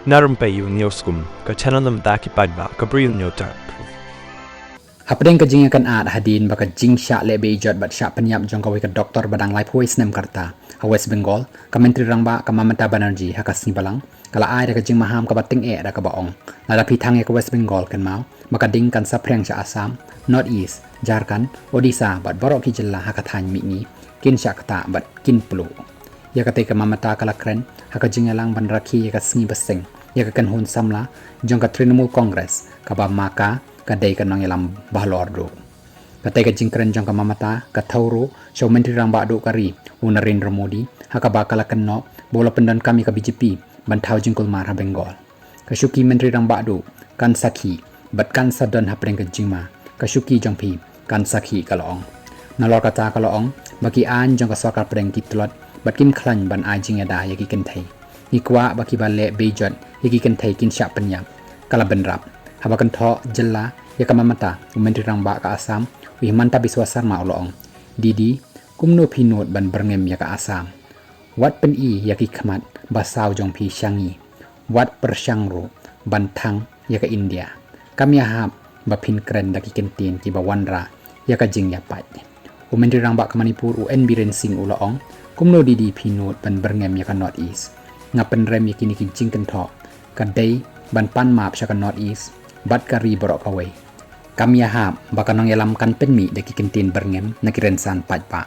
Narumpayu Nioskum, Kachananam Daki Padba, Gabriel Nyotar. Apdeng ka jing akan ad hadin baka jing syak lebe ijot bat syak penyap jong kawi ka doktor badang lai pui snem karta ha West Bengal ka menteri rangba ka Mamata Banerjee ha kasni balang kala ai da ka jing maham ka bating da ka baong la da pitang ka West Bengal kan mau maka ding kan sapreng sya Assam North East Jharkhand Odisha bat borok ki jilla ha ka thany mi ni kin syak ta bat kin plu ya ka te ka Mamata kala kren ha ka jing alang ban rakhi ka sngi baseng ya ka kan hun samla jong ka Trinamool Congress ka ba maka kadai ka nang yalam bahlor do katai ka jingkren jong ka Mamata ka thauro show menteri rang ba do kari Narendra Modi ha ka bakala kan no bola pendan kami ka BJP ban thau jingkul mar ha Bengal ka shuki menteri rang ba do kan sakhi bat kan sadan ha preng ka jingma ka shuki jong phi kan sakhi ka long nalor ka ta ka long baki an jong ka sarkar preng ki tlot bat kim khlan ban ai jing da ya ki ken thai ni kwa baki balle bejot ya ki ken thai kin sha penyap kala benrap habakan tho jella ya ka Mamata menteri rang ba ka Assam wi manta biswasar ma olong didi kumno pinot ban berngem ya ka Assam wat pen I ya ki khmat basaw jong phi shangi wat persyangro ban thang ya ka India kamya hab ba phin kren da ki kentin ki ba wanra ya ka jing ya pat menteri rang ba ka Manipur UN Biren Singh olong kumno didi pinot ban berngem ya ka North East ngapen rem ya kini ki jing ken tho ka dei ban pan map sya ka North East bat kari borok kawai kami hab baka nang yalam kan penmi daki kentin berngem nakirensan pat pa